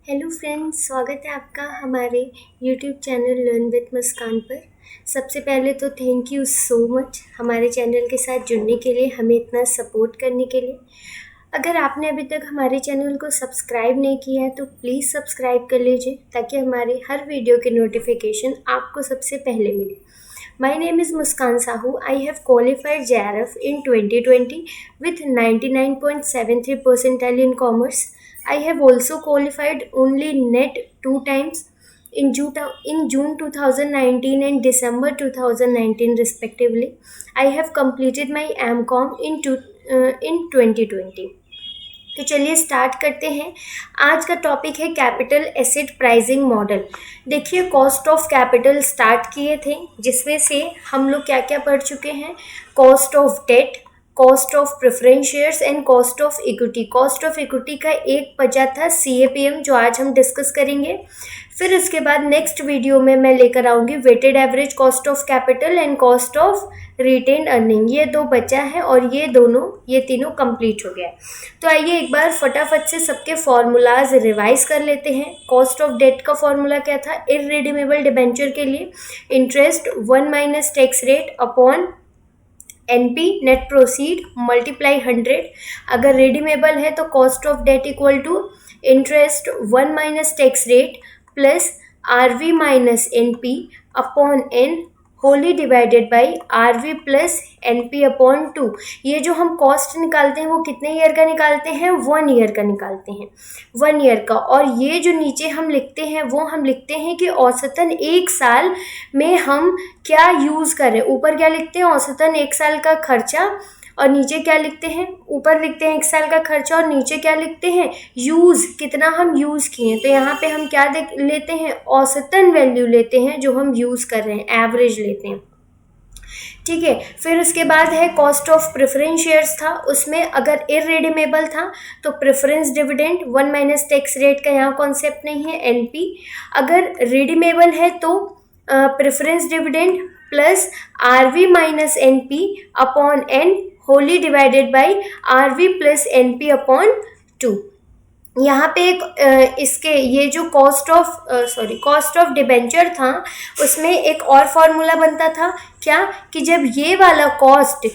Hello friends, स्वागत है आपका हमारे यूट्यूब चैनल लर्न विद मुस्कान पर। सबसे पहले तो थैंक यू सो मच हमारे चैनल के साथ जुड़ने के लिए, हमें इतना सपोर्ट करने के लिए। अगर आपने अभी तक हमारे चैनल को सब्सक्राइब नहीं किया है तो प्लीज़ सब्सक्राइब कर लीजिए ताकि हमारे हर वीडियो के नोटिफिकेशन आपको सबसे पहले मिले। My name is Muskan Sahu. I have qualified JRF in 2020 with 99.73 percentile in commerce. I have also qualified only NET 2 times in June 2019 and December 2019 respectively. I have completed my MCOM in 2020. तो चलिए start करते हैं। आज का topic है capital asset pricing model. देखिए, cost of capital start किए थे, जिसमें से हम लोग क्या क्या पढ़ चुके हैं। Cost of debt, cost of preference shares and cost of equity. Cost of equity का एक बचा था CAPM, जो आज हम डिस्कस करेंगे। फिर इसके बाद नेक्स्ट वीडियो में मैं लेकर आऊँगी weighted average cost of capital and cost of retained earning. ये दो बचा है और ये तीनों कंप्लीट हो गया। तो आइए एक बार फटाफट से सबके फॉर्मूलाज रिवाइज कर लेते हैं। कॉस्ट ऑफ डेट का फॉर्मूला क्या था। इररिडीमेबल डिबेंचर के लिए interest 1 minus tax rate upon NP net proceed multiply 100। अगर रिडीमेबल है तो cost of debt equal to interest 1 minus tax rate plus RV minus NP upon N wholly divided by RV plus NP upon 2। ये जो हम cost निकालते हैं वो कितने ईयर का निकालते हैं, 1 ईयर का निकालते हैं, 1 ईयर का। और ये जो नीचे हम लिखते हैं वो हम लिखते हैं कि औसतन 1 साल में हम क्या यूज़ करें। ऊपर क्या लिखते हैं, औसतन 1 साल का खर्चा, और नीचे क्या लिखते हैं, ऊपर लिखते हैं 1 साल का खर्चा और नीचे क्या लिखते हैं, यूज़, कितना हम यूज़ किए। तो यहाँ पे हम क्या लेते हैं, औसतन वैल्यू लेते हैं जो हम यूज़ कर रहे हैं, एवरेज लेते हैं। ठीक है। फिर उसके बाद है कॉस्ट ऑफ प्रेफरेंस शेयर्स था। उसमें अगर इररिडीमेबल था तो preference dividend 1 minus tax rate का यहाँ कॉन्सेप्ट नहीं है, NP। अगर रिडीमेबल है तो preference dividend plus RV minus NP upon N wholly divided by RV plus NP upon 2। यहाँ पे एक इसके ये जो कॉस्ट ऑफ डिबेंचर था उसमें एक और फॉर्मूला बनता था क्या, कि जब ये वाला कॉस्ट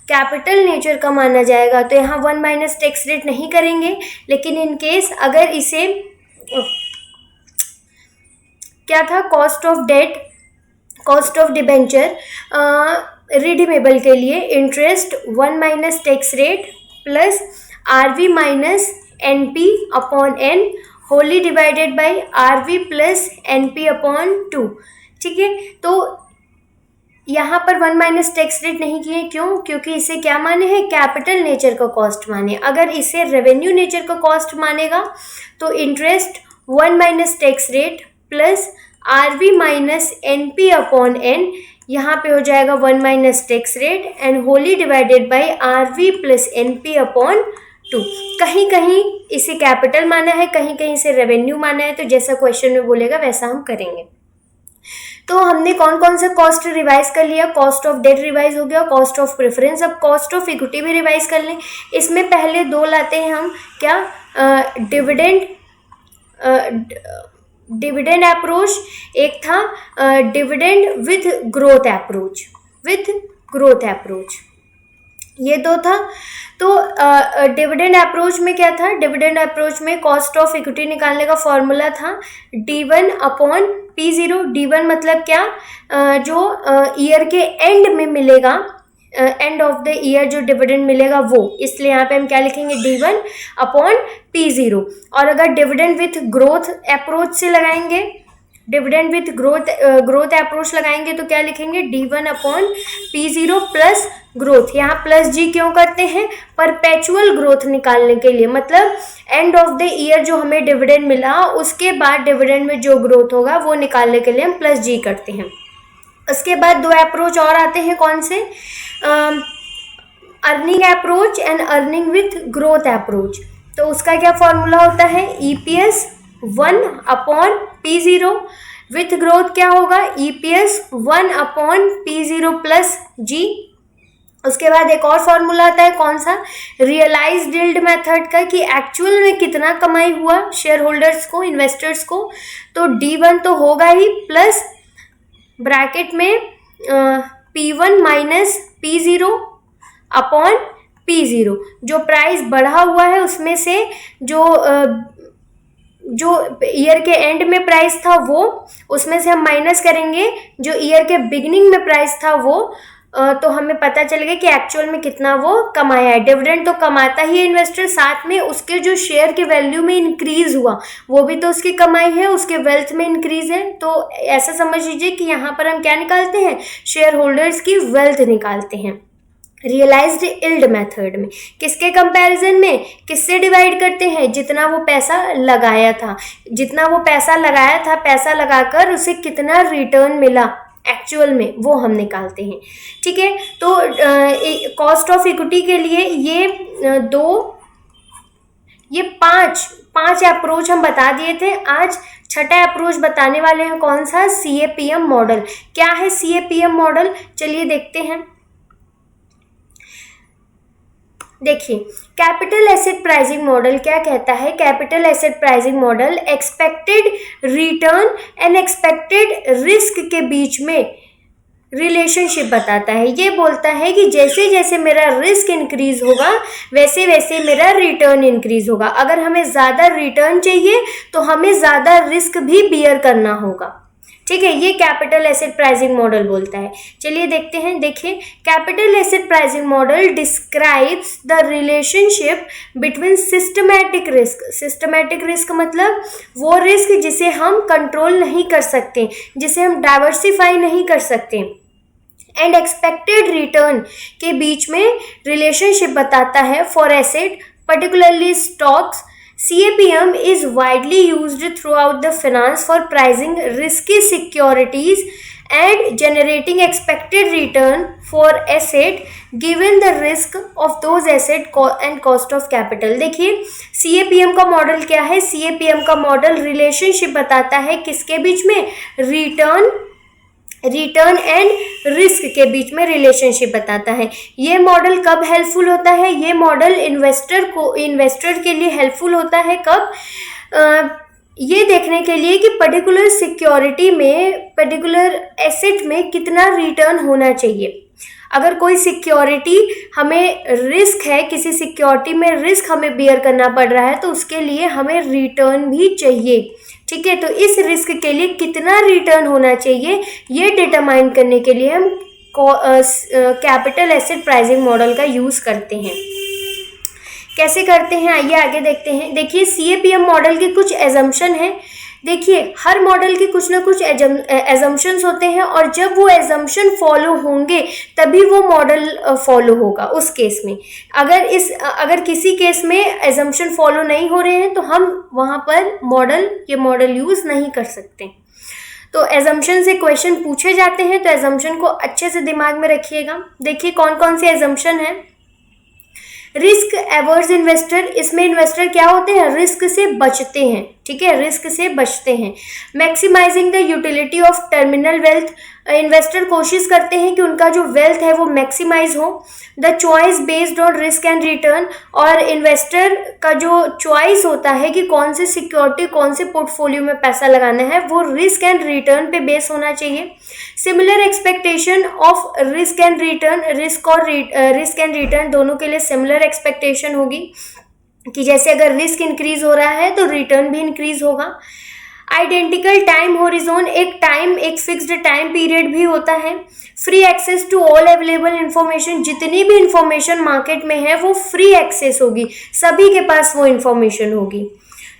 कैपिटल नेचर का माना जाएगा तो यहाँ 1 माइनस टैक्स रेट नहीं करेंगे। लेकिन इन केस अगर इसे क्या था, cost of debt, cost of debenture redeemable के लिए interest 1 minus tax rate plus RV minus NP upon N wholly divided by RV plus NP upon 2। ठीक है। तो यहाँ पर 1 माइनस टैक्स रेट नहीं किए, क्यों, क्योंकि इसे क्या माने हैं, कैपिटल नेचर का कॉस्ट माने। अगर इसे रेवेन्यू नेचर का कॉस्ट मानेगा तो interest 1 minus tax rate plus RV minus NP upon N, यहाँ पे हो जाएगा 1 minus tax rate and Holi divided by RV plus NP upon 2। कहीं कहीं इसे कैपिटल माना है, कहीं कहीं इसे रेवेन्यू माना है, तो जैसा क्वेश्चन में बोलेगा वैसा हम करेंगे। तो हमने कौन कौन सा कॉस्ट रिवाइज कर लिया। कॉस्ट ऑफ डेट रिवाइज हो गया, कॉस्ट ऑफ प्रेफरेंस। अब कॉस्ट ऑफ इक्विटी भी रिवाइज कर लें। इसमें पहले दो लाते हैं हम, क्या, डिविडेंड अप्रोच, एक था डिविडेंड विथ ग्रोथ अप्रोच, ये दो था। तो डिविडेंड अप्रोच में क्या था, डिविडेंड अप्रोच में कॉस्ट ऑफ इक्विटी निकालने का फॉर्मूला था D1 अपॉन P0। D1 मतलब क्या, जो ईयर के एंड में मिलेगा, एंड ऑफ द ईयर जो डिविडेंड मिलेगा वो, इसलिए यहाँ पे हम क्या लिखेंगे, D1 अपॉन P0। और अगर डिविडेंड विथ ग्रोथ अप्रोच से लगाएंगे, डिविडेंड विथ ग्रोथ अप्रोच लगाएंगे तो क्या लिखेंगे, D1 upon P0 plus growth. यहाँ प्लस G क्यों करते हैं, परपेचुअल ग्रोथ निकालने के लिए, मतलब एंड ऑफ द ईयर जो हमें डिविडेंड मिला उसके बाद डिविडेंड में जो ग्रोथ होगा वो निकालने के लिए हम प्लस G करते हैं। उसके बाद दो अप्रोच और आते हैं, कौन से, earning approach and earning with growth approach. तो उसका क्या फॉर्मूला होता है, EPS 1 upon P0, with growth क्या होगा, EPS 1 upon P0 plus G। उसके बाद एक और फॉर्मूला आता है, कौन सा, रियलाइज्ड यील्ड मेथड का, कि एक्चुअल में कितना कमाई हुआ शेयर होल्डर्स को, इन्वेस्टर्स को। तो D1 तो होगा ही, प्लस ब्रैकेट में P1 minus P0 upon P0, जो प्राइस बढ़ा हुआ है उसमें से जो ईयर के एंड में प्राइस था वो, उसमें से हम माइनस करेंगे जो ईयर के बिगिनिंग में प्राइस था वो, तो हमें पता चलेगा कि एक्चुअल में कितना वो कमाया है। डिविडेंड तो कमाता ही है इन्वेस्टर, साथ में उसके जो शेयर के वैल्यू में इंक्रीज हुआ वो भी तो उसकी कमाई है, उसके वेल्थ में इंक्रीज है। तो ऐसा समझ लीजिए कि यहाँ पर हम क्या निकालते हैं, शेयर होल्डर्स की वेल्थ निकालते हैं रियलाइज्ड यील्ड मेथड में। किसके कंपैरिजन में, किससे डिवाइड करते हैं, जितना वो पैसा लगाया था, जितना वो पैसा लगाया था, पैसा लगाकर उसे कितना रिटर्न मिला एक्चुअल में, वो हम निकालते हैं। ठीक है, तो कॉस्ट ऑफ इक्विटी के लिए ये पांच अप्रोच हम बता दिए थे। आज छठा अप्रोच बताने वाले हैं, कौन सा, CAPM मॉडल। क्या है CAPM मॉडल, चलिए देखते हैं। देखिए, कैपिटल एसेट प्राइसिंग मॉडल क्या कहता है, capital asset pricing model expected return and expected risk के बीच में रिलेशनशिप बताता है। ये बोलता है कि जैसे जैसे मेरा रिस्क इंक्रीज होगा वैसे वैसे मेरा रिटर्न इंक्रीज होगा। अगर हमें ज़्यादा रिटर्न चाहिए तो हमें ज़्यादा रिस्क भी बियर करना होगा। ठीक है, ये कैपिटल एसेट प्राइसिंग मॉडल बोलता है। चलिए देखते हैं। देखिए, capital asset pricing model describes the relationship between systematic risk. Systematic risk मतलब वो रिस्क जिसे हम कंट्रोल नहीं कर सकते, जिसे हम डाइवर्सिफाई नहीं कर सकते, एंड एक्सपेक्टेड रिटर्न के बीच में रिलेशनशिप बताता है for asset, particularly stocks. CAPM is widely used throughout the finance for pricing risky securities and generating expected return for asset given the risk of those asset and cost of capital। देखिए, CAPM का model क्या है, CAPM का model relationship बताता है किसके बीच में, return and risk के बीच में रिलेशनशिप बताता है। ये मॉडल कब हेल्पफुल होता है, ये मॉडल इन्वेस्टर के लिए हेल्पफुल होता है कब, ये देखने के लिए कि पर्टिकुलर सिक्योरिटी में, पर्टिकुलर एसेट में कितना रिटर्न होना चाहिए। अगर कोई सिक्योरिटी हमें रिस्क है, किसी सिक्योरिटी में रिस्क हमें बियर करना पड़ रहा है, तो उसके लिए हमें रिटर्न भी चाहिए। ठीक है, तो इस रिस्क के लिए कितना रिटर्न होना चाहिए ये डिटरमाइन करने के लिए हम कैपिटल एसेट प्राइसिंग मॉडल का यूज़ करते हैं। कैसे करते हैं आइए आगे देखते हैं। देखिए, CAPM मॉडल की कुछ एजम्पशन है। देखिए, हर मॉडल के कुछ ना कुछ एजम्पशंस होते हैं, और जब वो एजम्पशन फॉलो होंगे तभी वो मॉडल फॉलो होगा। उस केस में अगर किसी केस में एजम्पशन फॉलो नहीं हो रहे हैं तो हम वहाँ पर ये मॉडल यूज़ नहीं कर सकते। तो एजम्पशन से क्वेश्चन पूछे जाते हैं, तो एजम्पशन को अच्छे से दिमाग में रखिएगा। देखिए कौन कौन से एजम्पशन है। रिस्क एवर्स इन्वेस्टर, इसमें इन्वेस्टर क्या होते हैं, रिस्क से बचते हैं। ठीक है, रिस्क से बचते हैं। Maximising the utility of terminal wealth, investor कोशिश करते हैं कि उनका जो वेल्थ है वो मैक्सिमाइज हो। The choice based on risk and return, और इन्वेस्टर का जो चॉइस होता है कि कौन से सिक्योरिटी, कौन से पोर्टफोलियो में पैसा लगाना है, वो रिस्क एंड रिटर्न पे बेस होना चाहिए। Similar expectation of risk and return, risk and return दोनों के लिए सिमिलर एक्सपेक्टेशन होगी कि जैसे अगर रिस्क इंक्रीज हो रहा है तो रिटर्न भी इंक्रीज होगा। आइडेंटिकल टाइम होरिजोन, एक फिक्स्ड टाइम पीरियड भी होता है। Free access to all available information, जितनी भी इंफॉर्मेशन मार्केट में है वो फ्री एक्सेस होगी, सभी के पास वो इंफॉर्मेशन होगी।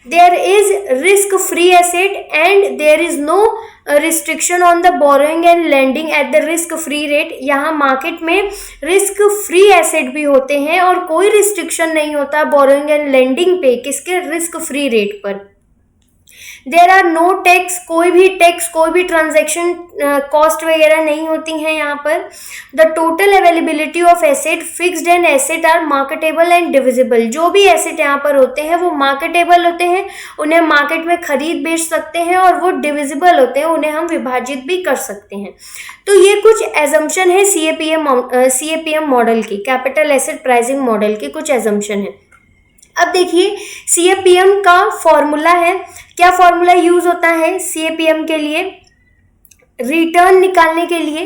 There is risk free asset and there is no restriction on the borrowing and lending at the risk free rate. यहाँ मार्केट में रिस्क फ्री एसेट भी होते हैं और कोई रिस्ट्रिक्शन नहीं होता बोरोइंग एंड लेंडिंग पे, किसके, रिस्क फ्री रेट पर। देयर आर नो टैक्स, कोई भी टैक्स, कोई भी ट्रांजैक्शन कॉस्ट वगैरह नहीं होती हैं यहाँ पर। The total availability of asset, fixed and asset are marketable and divisible. जो भी एसेट यहाँ पर होते हैं वो मार्केटेबल होते हैं, उन्हें मार्केट में खरीद बेच सकते हैं, और वो डिविजिबल होते हैं, उन्हें हम विभाजित भी कर सकते हैं। तो ये कुछ एजम्पशन है सीएपीएम मॉडल की, कैपिटल एसेट प्राइसिंग मॉडल की कुछ एजम्पशन है। अब देखिए सीएपीएम का फॉर्मूला है, क्या फॉर्मूला यूज होता है सीएपीएम के लिए? रिटर्न निकालने के लिए,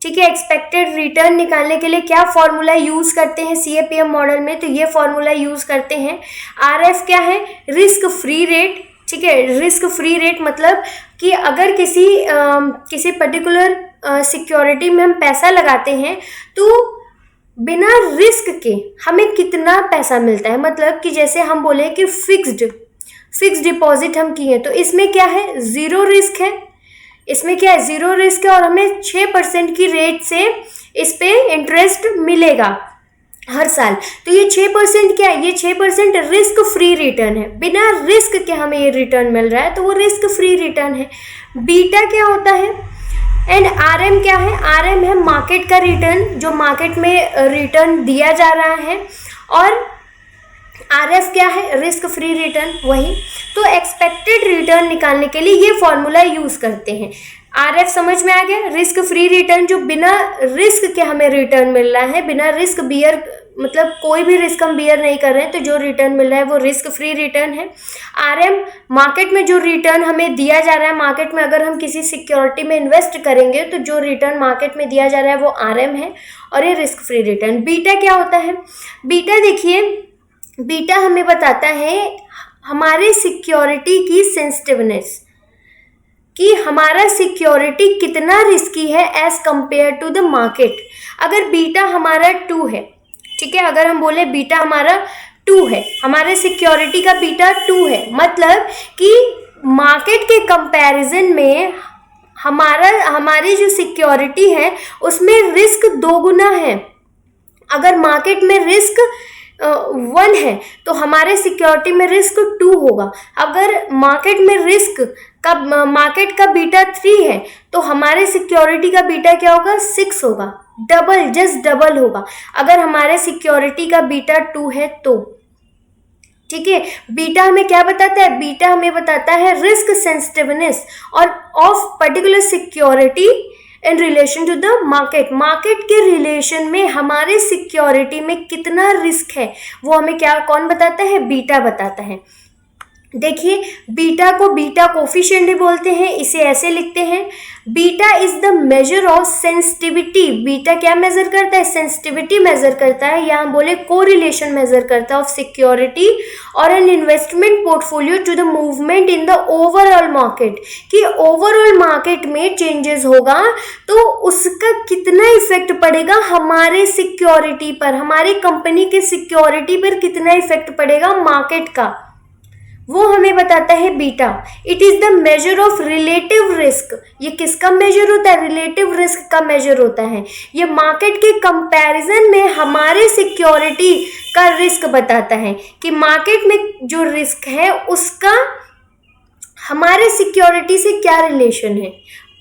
ठीक है, एक्सपेक्टेड रिटर्न निकालने के लिए क्या फॉर्मूला यूज करते हैं सीएपीएम मॉडल में? तो ये फॉर्मूला यूज करते हैं। आरएफ क्या है? रिस्क फ्री रेट, ठीक है। रिस्क फ्री रेट मतलब कि अगर किसी पर्टिकुलर सिक्योरिटी में हम पैसा लगाते हैं तो बिना रिस्क के हमें कितना पैसा मिलता है। मतलब कि जैसे हम बोले कि फिक्स्ड डिपॉजिट हम किए तो इसमें क्या है? ज़ीरो रिस्क है। इसमें क्या है? ज़ीरो रिस्क है, और हमें 6% की रेट से इस पे इंटरेस्ट मिलेगा हर साल। तो ये 6% क्या है? ये 6% रिस्क फ्री रिटर्न है, बिना रिस्क के हमें ये रिटर्न मिल रहा है, तो वो रिस्क फ्री रिटर्न है। बीटा क्या होता है? एंड आरएम क्या है? आरएम है मार्केट का रिटर्न, जो मार्केट में रिटर्न दिया जा रहा है, और आरएफ क्या है? रिस्क फ्री रिटर्न, वही। तो एक्सपेक्टेड रिटर्न निकालने के लिए ये फॉर्मूला यूज करते हैं। आरएफ समझ में आ गया? रिस्क फ्री रिटर्न, जो बिना रिस्क के हमें रिटर्न मिल रहा है, बिना रिस्क बियर, मतलब कोई भी रिस्क हम बियर नहीं कर रहे हैं, तो जो रिटर्न मिल रहा है वो रिस्क फ्री रिटर्न है। आरएम मार्केट में जो रिटर्न हमें दिया जा रहा है, मार्केट में अगर हम किसी सिक्योरिटी में इन्वेस्ट करेंगे तो जो रिटर्न मार्केट में दिया जा रहा है वो आरएम है, और ये रिस्क फ्री रिटर्न। बीटा क्या होता है? बीटा देखिए, बीटा हमें बताता है हमारे सिक्योरिटी की सेंसिटिवनेस, कि हमारा सिक्योरिटी कितना रिस्की है as compare to the market. अगर बीटा हमारा 2 है, ठीक है, अगर हम बोले बीटा हमारा 2 है, हमारे सिक्योरिटी का बीटा 2 है, मतलब कि मार्केट के कंपैरिजन में हमारी जो सिक्योरिटी है उसमें रिस्क 2 गुना है। अगर मार्केट में रिस्क 1 है तो हमारे सिक्योरिटी में रिस्क 2 होगा। अगर मार्केट का बीटा 3 है तो हमारे सिक्योरिटी का बीटा क्या होगा? 6 होगा। डबल, जस्ट डबल होगा अगर हमारे सिक्योरिटी का बीटा 2 है तो, ठीक है। बीटा हमें क्या बताता है? बीटा हमें बताता है रिस्क सेंसिटिवनेस और of particular security in relation to the market. Market के रिलेशन में हमारे सिक्योरिटी में कितना रिस्क है वो हमें कौन बताता है? बीटा बताता है। देखिए, बीटा को बीटा कोफिशिएंट भी बोलते हैं, इसे ऐसे लिखते हैं, beta is the measure of sensitivity. Beta क्या मेजर करता है? सेंसिटिविटी मेजर करता है, या हम बोले कोरिलेशन मेजर करता है ऑफ सिक्योरिटी और an investment portfolio to the movement in the overall market. कि ओवरऑल मार्केट में चेंजेस होगा तो उसका कितना इफेक्ट पड़ेगा हमारे सिक्योरिटी पर, हमारी कंपनी के सिक्योरिटी पर कितना इफेक्ट पड़ेगा मार्केट का, वो हमें बताता है beta. It is the measure of relative risk. ये किसका मेजर होता है? रिलेटिव रिस्क का मेजर होता है। ये मार्केट के कंपैरिजन में हमारे सिक्योरिटी का रिस्क बताता है कि मार्केट में जो रिस्क है उसका हमारे सिक्योरिटी से क्या रिलेशन है।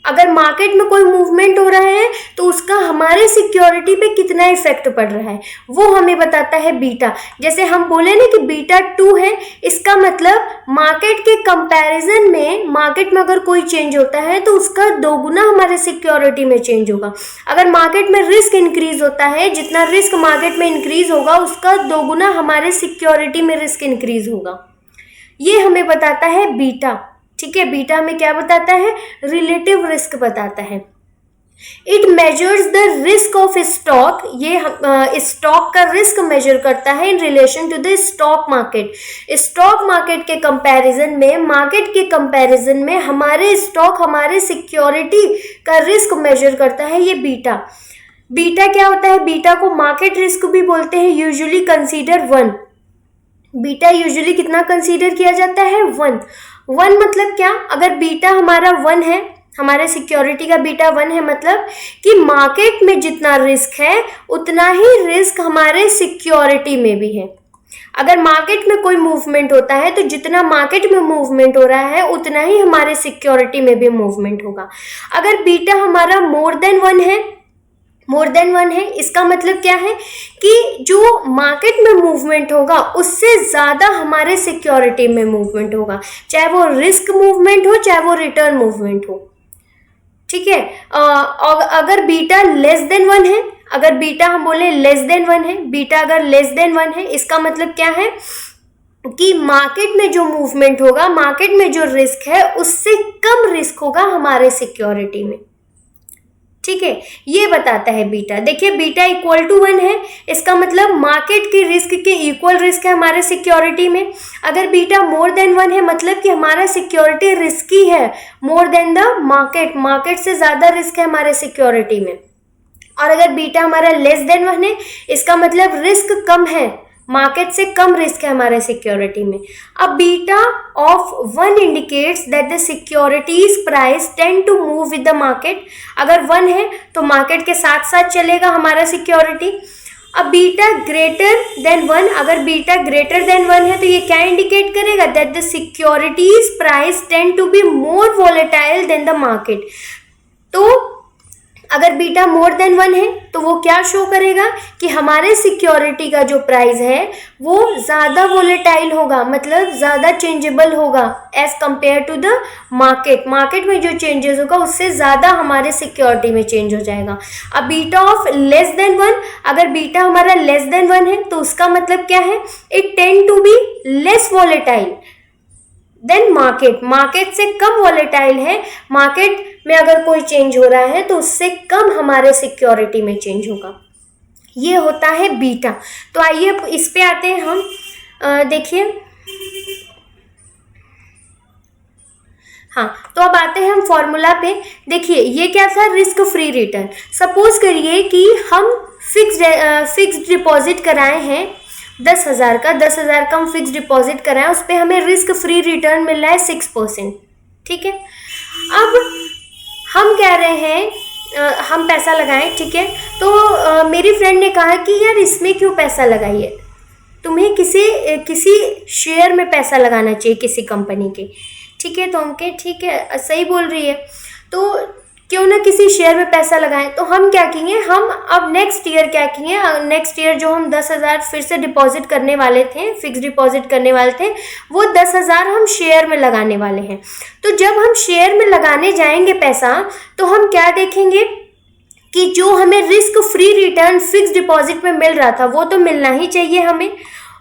अगर मार्केट में कोई मूवमेंट हो रहा है तो उसका हमारे सिक्योरिटी पे कितना इफेक्ट पड़ रहा है वो हमें बताता है बीटा। जैसे हम बोले ना कि बीटा 2 है, इसका मतलब मार्केट के कंपैरिजन में मार्केट में अगर कोई चेंज होता है तो उसका 2 गुना हमारे सिक्योरिटी में चेंज होगा। अगर मार्केट में रिस्क इंक्रीज होता है, जितना रिस्क मार्केट में इंक्रीज होगा उसका 2 गुना हमारे सिक्योरिटी में रिस्क इंक्रीज होगा। ये हमें बताता है बीटा, ठीक है। बीटा हमें क्या बताता है? रिलेटिव रिस्क बताता है। It measures the risk of stock. ये स्टॉक का रिस्क मेजर करता है in relation to the stock market. Stock market के कंपैरिजन में, मार्केट के कंपैरिजन में हमारे स्टॉक, हमारे सिक्योरिटी का रिस्क मेजर करता है ये बीटा। बीटा क्या होता है? बीटा को मार्केट रिस्क भी बोलते हैं। Usually consider 1। बीटा यूजुअली कितना कंसीडर किया जाता है? 1 मतलब क्या? अगर बीटा हमारा 1 है, हमारे सिक्योरिटी का बीटा 1 है, मतलब कि मार्केट में जितना रिस्क है उतना ही रिस्क हमारे सिक्योरिटी में भी है। अगर मार्केट में कोई मूवमेंट होता है तो जितना मार्केट में मूवमेंट हो रहा है उतना ही हमारे सिक्योरिटी में भी मूवमेंट होगा। अगर बीटा हमारा मोर देन वन है, इसका मतलब क्या है कि जो मार्केट में मूवमेंट होगा उससे ज़्यादा हमारे सिक्योरिटी में मूवमेंट होगा, चाहे वो रिस्क मूवमेंट हो चाहे वो रिटर्न मूवमेंट हो। ठीक है। और अगर बीटा लेस देन वन है, अगर बीटा हम बोले लेस देन वन है, बीटा अगर लेस देन वन है, इसका मतलब क्या है कि मार्केट में जो मूवमेंट होगा, मार्केट में जो रिस्क है उससे कम रिस्क होगा हमारे सिक्योरिटी में। ठीक है, ये बताता है बीटा। देखिए बीटा इक्वल टू 1 है, इसका मतलब मार्केट की रिस्क के इक्वल रिस्क है हमारे सिक्योरिटी में। अगर बीटा मोर देन 1 है मतलब कि हमारा सिक्योरिटी रिस्की है more than the market, market से ज़्यादा रिस्क है हमारे सिक्योरिटी में। और अगर बीटा हमारा लेस देन 1 है, इसका मतलब रिस्क कम है, मार्केट से कम रिस्क है हमारे सिक्योरिटी में। अब beta of 1 indicates that the securities price tend to move with the market. अगर 1 है तो मार्केट के साथ साथ चलेगा हमारा सिक्योरिटी। अब बीटा ग्रेटर देन 1, अगर बीटा ग्रेटर देन 1 है तो ये क्या इंडिकेट करेगा, that the securities price tend to be more volatile than the market. तो अगर बीटा मोर देन 1 है तो वो क्या शो करेगा कि हमारे सिक्योरिटी का जो प्राइस है वो ज़्यादा वोलेटाइल होगा, मतलब ज़्यादा चेंजेबल होगा as compare to the market. Market में जो चेंजेस होगा उससे ज़्यादा हमारे सिक्योरिटी में चेंज हो जाएगा। अब बीटा ऑफ लेस देन 1, अगर बीटा हमारा लेस देन 1 है तो उसका मतलब क्या है, it tend to be less volatile than market, market से कम वॉलेटाइल है। मार्केट में अगर कोई चेंज हो रहा है तो उससे कम हमारे सिक्योरिटी में चेंज होगा। ये होता है बीटा। तो आइए इस पे आते हैं हम। देखिए, हाँ, तो अब आते हैं हम फॉर्मूला पे। देखिए ये क्या था, रिस्क फ्री रिटर्न। सपोज करिए कि हम फिक्स्ड डिपॉजिट कराए हैं 10,000 का, 10,000 का हम फिक्स डिपॉजिट कराएं, उस पर हमें रिस्क फ्री रिटर्न मिल रहा है 6%। ठीक है। अब हम कह रहे हैं हम पैसा लगाएं, ठीक है। तो मेरी फ्रेंड ने कहा कि यार इसमें क्यों पैसा लगाइए, तुम्हें किसी शेयर में पैसा लगाना चाहिए किसी कंपनी के। ठीक है, तो हम कहे ठीक है, सही बोल रही है, तो क्यों ना किसी शेयर में पैसा लगाएं। तो हम क्या किए, हम अब नेक्स्ट ईयर क्या किए, नेक्स्ट ईयर जो हम 10,000 फिर से डिपॉजिट करने वाले थे, फिक्स डिपॉजिट करने वाले थे, वो 10,000 हम शेयर में लगाने वाले हैं। तो जब हम शेयर में लगाने जाएंगे पैसा, तो हम क्या देखेंगे कि जो हमें risk free return fix deposit में मिल रहा था वो तो मिलना ही चाहिए हमें,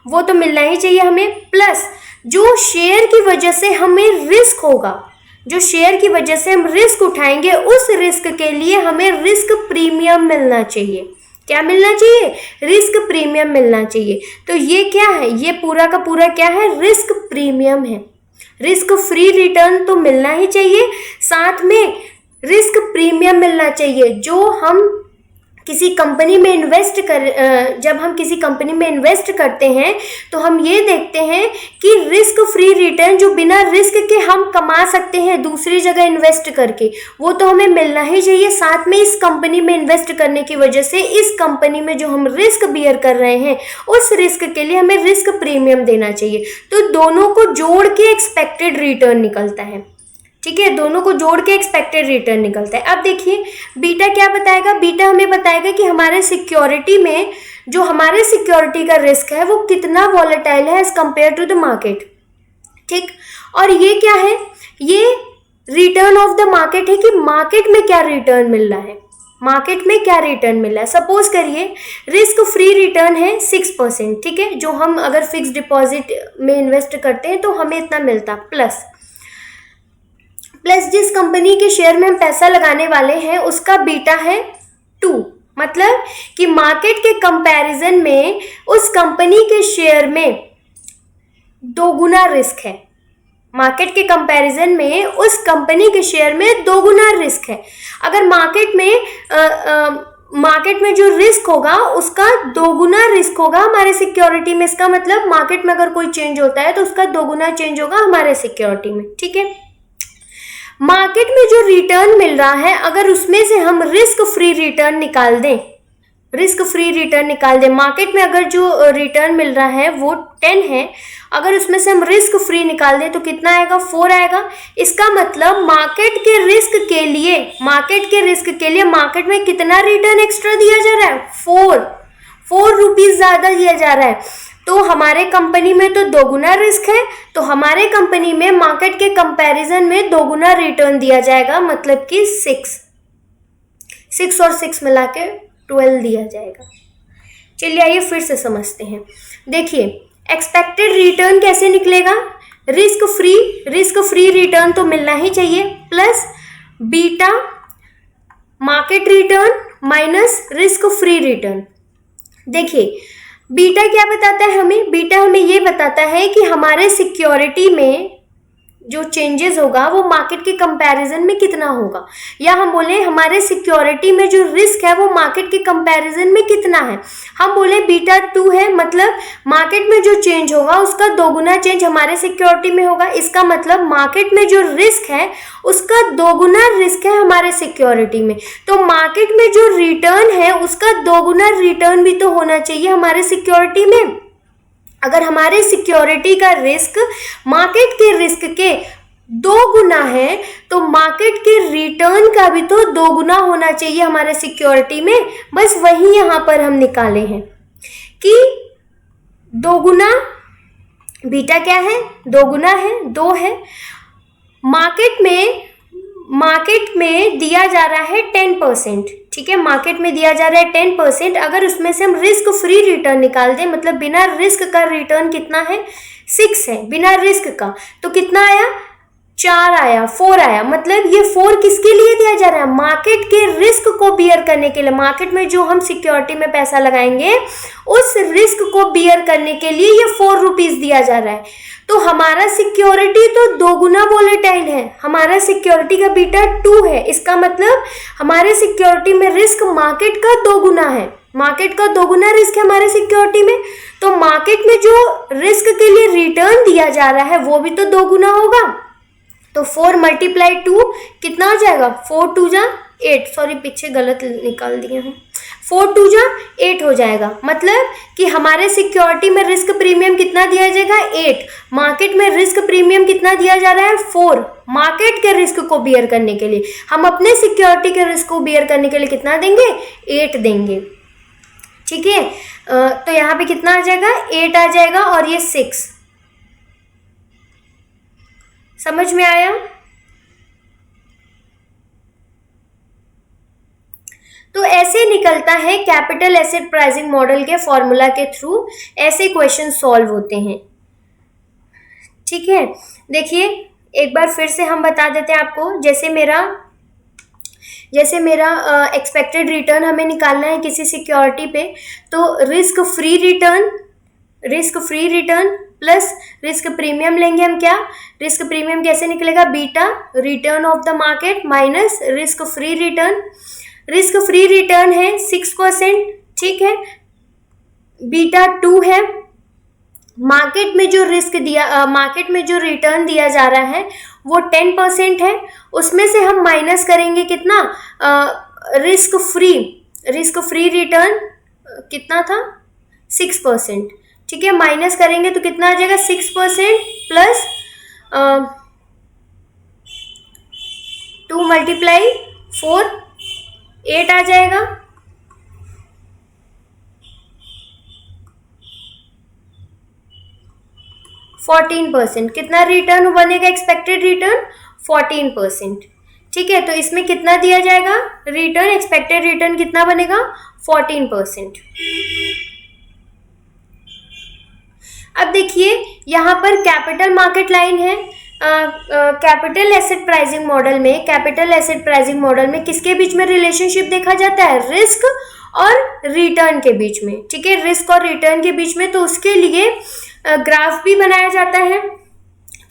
वो तो मिलना ही चाहिए हमें, प्लस जो शेयर की वजह से हमें रिस्क होगा, जो शेयर की वजह से हम रिस्क उठाएंगे, उस रिस्क के लिए हमें रिस्क प्रीमियम मिलना चाहिए। क्या मिलना चाहिए, रिस्क प्रीमियम मिलना चाहिए। तो ये क्या है, ये पूरा का पूरा क्या है, रिस्क प्रीमियम है। रिस्क फ्री रिटर्न तो मिलना ही चाहिए, साथ में रिस्क प्रीमियम मिलना चाहिए। जो हम किसी कंपनी में जब हम किसी कंपनी में इन्वेस्ट करते हैं तो हम ये देखते हैं कि रिस्क फ्री रिटर्न जो बिना रिस्क के हम कमा सकते हैं दूसरी जगह इन्वेस्ट करके, वो तो हमें मिलना ही चाहिए। साथ में इस कंपनी में इन्वेस्ट करने की वजह से इस कंपनी में जो हम रिस्क बियर कर रहे हैं उस रिस्क के लिए हमें रिस्क प्रीमियम देना चाहिए। तो दोनों को जोड़ के एक्सपेक्टेड रिटर्न निकलता है। ठीक है, दोनों को जोड़ के एक्सपेक्टेड रिटर्न निकलता है। अब देखिए बीटा क्या बताएगा, बीटा हमें बताएगा कि हमारे सिक्योरिटी में जो हमारे सिक्योरिटी का रिस्क है वो कितना वॉलेटाइल है as compare to the market. ठीक, और ये क्या है, ये रिटर्न ऑफ द मार्केट है कि मार्केट में क्या रिटर्न मिल रहा है, मार्केट में क्या रिटर्न मिल रहा है। सपोज करिए रिस्क फ्री रिटर्न है 6%। ठीक है, जो हम अगर फिक्स डिपॉजिट में इन्वेस्ट करते हैं तो हमें इतना मिलता, प्लस जिस कंपनी के शेयर में हम पैसा लगाने वाले हैं उसका बीटा है 2, मतलब कि मार्केट के कंपैरिजन में उस कंपनी के शेयर में 2 गुना रिस्क है। मार्केट के कंपैरिजन में उस कंपनी के शेयर में 2 गुना रिस्क है। अगर मार्केट में जो रिस्क होगा उसका 2 गुना रिस्क होगा हमारे सिक्योरिटी में। इसका मतलब मार्केट में अगर कोई चेंज होता है तो उसका 2 गुना चेंज होगा हमारे सिक्योरिटी में। ठीक है, मार्केट में जो रिटर्न मिल रहा है अगर उसमें से हम रिस्क फ्री रिटर्न निकाल दें रिस्क फ्री रिटर्न निकाल दे। मार्केट में अगर जो रिटर्न मिल रहा है वो 10 है, अगर उसमें से हम रिस्क फ्री निकाल दें तो कितना आएगा, 4 आएगा। इसका मतलब मार्केट के रिस्क के लिए मार्केट में कितना रिटर्न एक्स्ट्रा दिया जा रहा है, 4 रुपीज ज्यादा दिया जा रहा है। तो हमारे कंपनी में तो दोगुना रिस्क है, तो हमारे कंपनी में मार्केट के कंपैरिजन में दोगुना रिटर्न दिया जाएगा, मतलब कि 6 और 6 मिला के 12 दिया जाएगा। चलिए आइए फिर से समझते हैं। देखिए एक्सपेक्टेड रिटर्न कैसे निकलेगा, रिस्क फ्री रिटर्न तो मिलना ही चाहिए, plus beta market return minus risk free return. देखिए बीटा क्या बताता है हमें, बीटा हमें ये बताता है कि हमारे सिक्योरिटी में जो चेंजेस होगा वो मार्केट के कंपैरिजन में कितना होगा, या हम बोले हमारे सिक्योरिटी में जो रिस्क है वो मार्केट के कंपैरिजन में कितना है। हम बोले बीटा 2 है, मतलब मार्केट में जो चेंज होगा उसका दोगुना चेंज हमारे सिक्योरिटी में होगा। इसका मतलब मार्केट में जो रिस्क है उसका दोगुना रिस्क है हमारे सिक्योरिटी में। तो मार्केट में जो रिटर्न है उसका दोगुना रिटर्न भी तो होना चाहिए हमारे सिक्योरिटी में। अगर हमारे सिक्योरिटी का रिस्क मार्केट के रिस्क के 2 गुना है तो मार्केट के रिटर्न का भी तो 2 गुना होना चाहिए हमारे सिक्योरिटी में। बस वही यहाँ पर हम निकाले हैं कि 2 गुना, बीटा क्या है, 2 गुना है, 2 है। मार्केट में दिया जा रहा है 10%, ठीक है, मार्केट में दिया जा रहा है 10%। अगर उसमें से हम रिस्क फ्री रिटर्न निकाल दें, मतलब बिना रिस्क का रिटर्न कितना है, 6 है बिना रिस्क का, तो कितना आया, 4 आया, 4 आया। मतलब ये 4 किसके लिए दिया जा रहा है, मार्केट के रिस्क को बियर करने के लिए। मार्केट में जो हम सिक्योरिटी में पैसा लगाएंगे उस रिस्क को बियर करने के लिए ये 4 रुपीज दिया जा रहा है। तो हमारा सिक्योरिटी तो 2 गुना वोलेटाइल है, हमारा सिक्योरिटी का बीटा 2 है। इसका मतलब हमारे सिक्योरिटी में रिस्क मार्केट का 2 गुना है, मार्केट का 2 गुना रिस्क है हमारे सिक्योरिटी में। तो मार्केट में जो रिस्क के लिए रिटर्न दिया जा रहा है वो भी तो 2 गुना होगा। तो 4 मल्टीप्लाई 2 कितना हो जाएगा, 4 2 जा 8, सॉरी पीछे गलत निकाल दिए हम, 4 2 जा 8 हो जाएगा। मतलब कि हमारे सिक्योरिटी में रिस्क प्रीमियम कितना दिया जाएगा, 8। मार्केट में रिस्क प्रीमियम कितना दिया जा रहा है, 4। मार्केट के रिस्क को बियर करने के लिए हम अपने सिक्योरिटी के रिस्क को बियर करने के लिए कितना देंगे, 8 देंगे, ठीक है। तो यहाँ पे कितना आ जाएगा, 8 आ जाएगा और ये 6। समझ में आया। तो ऐसे निकलता है कैपिटल एसेट प्राइसिंग मॉडल के फॉर्मूला के थ्रू ऐसे क्वेश्चन सॉल्व होते हैं, ठीक है। देखिए एक बार फिर से हम बता देते हैं आपको। जैसे मेरा एक्सपेक्टेड रिटर्न हमें निकालना है किसी सिक्योरिटी पे, तो risk free return plus risk premium लेंगे हम। क्या रिस्क प्रीमियम कैसे निकलेगा, beta return of the market minus risk free return. Risk free return है 6%, ठीक है, बीटा 2 है। मार्केट में जो रिटर्न दिया जा रहा है वो 10% है, उसमें से हम माइनस करेंगे कितना, रिस्क फ्री रिटर्न कितना था, 6%, ठीक है। माइनस करेंगे तो कितना आ जाएगा, 6% प्लस 2 मल्टीप्लाई 4, 8 आ जाएगा। %14 कितना रिटर्न बनेगा, एक्सपेक्टेड रिटर्न 14%, ठीक है। तो इसमें कितना दिया जाएगा रिटर्न, एक्सपेक्टेड रिटर्न कितना बनेगा, 14%। अब देखिए यहाँ पर कैपिटल मार्केट लाइन है। कैपिटल एसेट प्राइसिंग मॉडल में किसके बीच में रिलेशनशिप देखा जाता है, रिस्क और रिटर्न के बीच में, ठीक है, रिस्क और रिटर्न के बीच में। तो उसके लिए ग्राफ भी बनाया जाता है।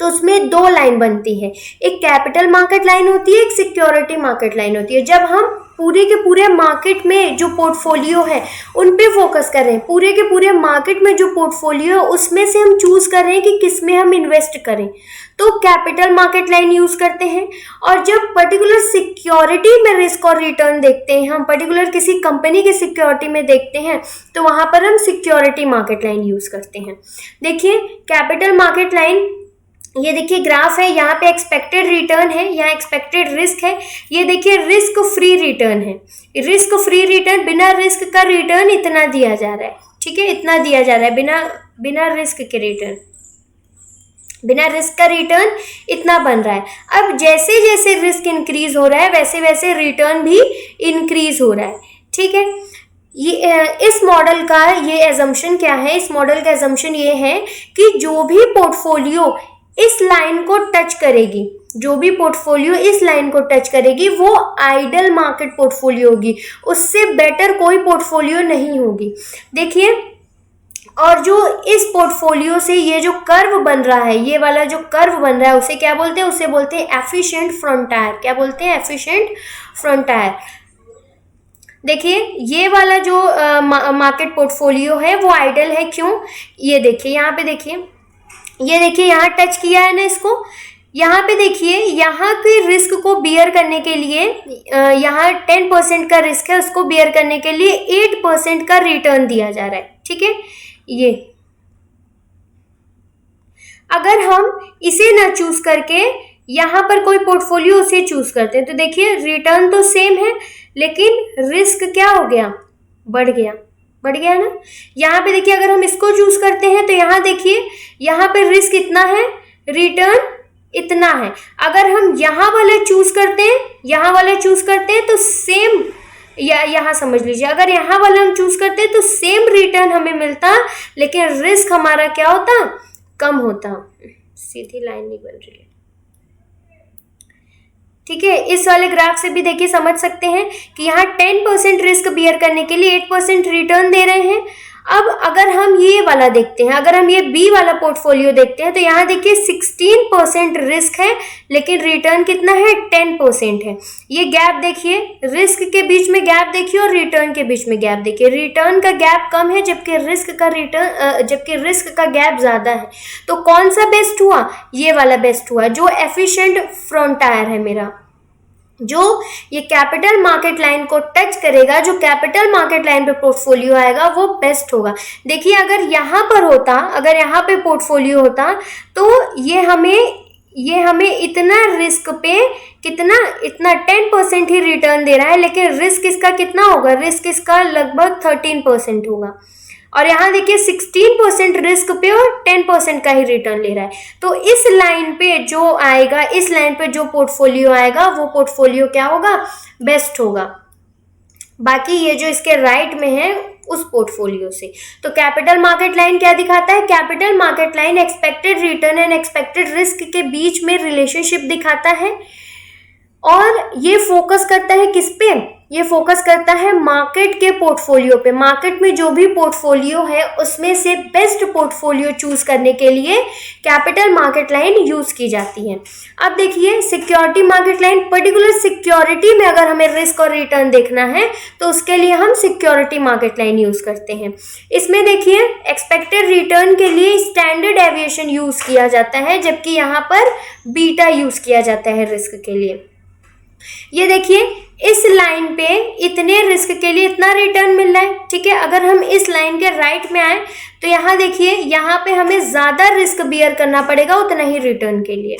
तो उसमें दो लाइन बनती है, एक कैपिटल मार्केट लाइन होती है, एक सिक्योरिटी मार्केट लाइन होती है। जब हम पूरे के पूरे मार्केट में जो पोर्टफोलियो है उन पे फोकस कर रहे हैं, पूरे के पूरे मार्केट में जो पोर्टफोलियो है उसमें से हम चूज कर रहे हैं कि किस में हम इन्वेस्ट करें, तो कैपिटल मार्केट लाइन यूज करते हैं। और जब पर्टिकुलर सिक्योरिटी में रिस्क और रिटर्न देखते हैं, हम पर्टिकुलर किसी कंपनी के सिक्योरिटी में देखते हैं, तो वहां पर हम सिक्योरिटी मार्केट लाइन यूज करते हैं। देखिए कैपिटल मार्केट लाइन, ये देखिए ग्राफ है, यहाँ पे एक्सपेक्टेड रिटर्न है, यहाँ एक्सपेक्टेड रिस्क है, ये देखिए रिस्क फ्री रिटर्न है। रिस्क फ्री रिटर्न, बिना रिस्क का रिटर्न इतना दिया जा रहा है, ठीक है, इतना दिया जा रहा है बिना रिस्क के रिटर्न, बिना रिस्क का रिटर्न इतना बन रहा है। अब जैसे जैसे रिस्क इंक्रीज हो रहा है वैसे वैसे रिटर्न भी इंक्रीज हो रहा है, ठीक है। ये इस मॉडल का ये एजम्पशन क्या है, इस मॉडल का एजम्पशन ये है कि जो भी पोर्टफोलियो इस लाइन को टच करेगी, जो भी पोर्टफोलियो इस लाइन को टच करेगी वो आइडल मार्केट पोर्टफोलियो होगी, उससे बेटर कोई पोर्टफोलियो नहीं होगी। देखिए, और जो इस पोर्टफोलियो से ये जो कर्व बन रहा है, ये वाला जो कर्व बन रहा है उसे क्या बोलते हैं, उसे बोलते हैं एफिशिएंट फ्रंटायर। क्या बोलते हैं, एफिशिएंट फ्रंटायर। देखिए ये वाला जो मार्केट पोर्टफोलियो है वो आइडल है, क्यों, ये देखिए यहाँ पे, देखिए ये देखिए यहाँ टच किया है ना इसको, यहाँ पे देखिए यहाँ के रिस्क को बियर करने के लिए, यहाँ 10% का रिस्क है, उसको बियर करने के लिए 8% का रिटर्न दिया जा रहा है, ठीक है। ये अगर हम इसे ना चूज करके यहाँ पर कोई पोर्टफोलियो उसे चूज करते हैं तो देखिए रिटर्न तो सेम है लेकिन रिस्क क्या हो गया, बढ़ गया ना। यहाँ पे देखिए अगर हम इसको चूज करते हैं तो यहाँ देखिए यहाँ पे रिस्क इतना है, रिटर्न इतना है। अगर हम यहाँ वाला चूज करते हैं, यहाँ वाला चूज करते हैं तो सेम, या यहाँ समझ लीजिए अगर यहाँ वाला हम चूज करते हैं तो सेम रिटर्न हमें मिलता, लेकिन रिस्क हमारा क्या होता, कम होता। सीधी लाइन नहीं बन रही है, ठीक है। इस वाले ग्राफ से भी देखिए समझ सकते हैं कि यहाँ 10% रिस्क बियर करने के लिए 8% रिटर्न दे रहे हैं। अब अगर हम ये वाला देखते हैं, अगर हम ये बी वाला पोर्टफोलियो देखते हैं तो यहाँ देखिए 16% रिस्क है लेकिन रिटर्न कितना है, 10% है। ये गैप देखिए, रिस्क के बीच में गैप देखिए और रिटर्न के बीच में गैप देखिए, रिटर्न का गैप कम है जबकि रिस्क का गैप ज्यादा है। तो कौन सा बेस्ट हुआ, ये वाला बेस्ट हुआ जो एफिशिएंट फ्रंटायर है मेरा, जो ये कैपिटल मार्केट लाइन को टच करेगा, जो कैपिटल मार्केट लाइन पे पोर्टफोलियो आएगा वो बेस्ट होगा। देखिए अगर यहाँ पर होता, अगर यहाँ पे पोर्टफोलियो होता तो ये हमें इतना रिस्क पे इतना 10% ही रिटर्न दे रहा है, लेकिन रिस्क इसका कितना होगा, रिस्क इसका लगभग 13% होगा। और यहाँ देखिए 16% रिस्क पे और 10% का ही रिटर्न ले रहा है। तो इस लाइन पे जो आएगा, इस लाइन पे जो पोर्टफोलियो आएगा वो पोर्टफोलियो क्या होगा, बेस्ट होगा। बाकी ये जो इसके राइट में है उस पोर्टफोलियो से। तो कैपिटल मार्केट लाइन क्या दिखाता है, capital market line expected return and expected risk के बीच में रिलेशनशिप दिखाता है और ये फोकस करता है किस पे, ये फोकस करता है मार्केट के पोर्टफोलियो पे। मार्केट में जो भी पोर्टफोलियो है उसमें से बेस्ट पोर्टफोलियो चूज करने के लिए कैपिटल मार्केट लाइन यूज की जाती है। अब देखिए security market line, particular security में अगर हमें रिस्क और रिटर्न देखना है तो उसके लिए हम सिक्योरिटी मार्केट लाइन यूज करते हैं। इसमें देखिए एक्सपेक्टेड रिटर्न के लिए स्टैंडर्ड एविएशन यूज किया जाता है, जबकि यहाँ पर बीटा यूज किया जाता है रिस्क के लिए। ये देखिए इस लाइन पे इतने रिस्क के लिए इतना रिटर्न मिल रहा है, ठीक है। अगर हम इस लाइन के राइट में आए तो यहाँ देखिए यहाँ पे हमें ज्यादा रिस्क बियर करना पड़ेगा उतना ही रिटर्न के लिए।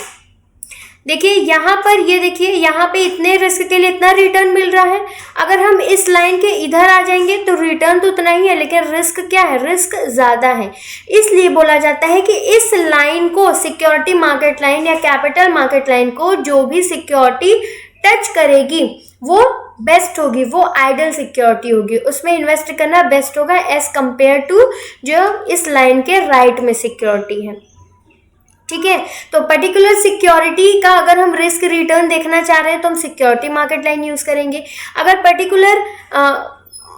देखिए यहाँ पर, ये देखिए यहाँ पे इतने रिस्क के लिए इतना रिटर्न मिल रहा है। अगर हम इस लाइन के इधर आ जाएंगे तो रिटर्न तो उतना ही है लेकिन रिस्क क्या है, रिस्क ज्यादा है। इसलिए बोला जाता है कि इस लाइन को, सिक्योरिटी मार्केट लाइन या कैपिटल मार्केट लाइन को जो भी सिक्योरिटी टच करेगी वो बेस्ट होगी, वो आइडल सिक्योरिटी होगी, उसमें इन्वेस्ट करना बेस्ट होगा एज कंपेयर टू जो इस लाइन के राइट में सिक्योरिटी है, ठीक है। तो पर्टिकुलर सिक्योरिटी का अगर हम रिस्क रिटर्न देखना चाह रहे हैं तो हम सिक्योरिटी मार्केट लाइन यूज करेंगे। अगर पर्टिकुलर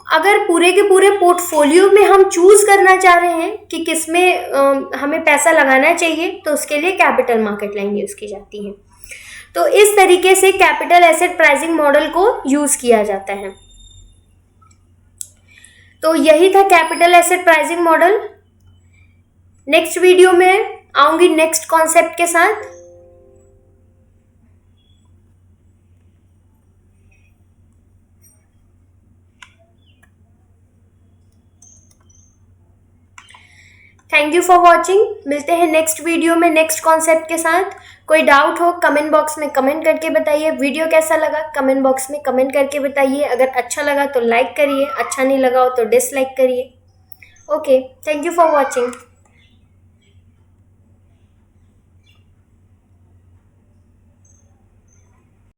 अगर पूरे के पूरे पोर्टफोलियो में हम चूज करना चाह रहे हैं कि किस में हमें पैसा लगाना चाहिए, तो उसके लिए कैपिटल मार्केट लाइन यूज की जाती है। तो इस तरीके से कैपिटल एसेट प्राइसिंग मॉडल को यूज किया जाता है। तो यही था capital asset pricing model. Next video में आऊंगी नेक्स्ट कॉन्सेप्ट के साथ। Thank you for watching. मिलते हैं नेक्स्ट वीडियो में नेक्स्ट कॉन्सेप्ट के साथ। कोई डाउट हो कमेंट बॉक्स में कमेंट करके बताइए। वीडियो कैसा लगा कमेंट बॉक्स में कमेंट करके बताइए। अगर अच्छा लगा तो लाइक करिए, अच्छा नहीं लगा हो तो डिसलाइक करिए। Okay, thank you for watching.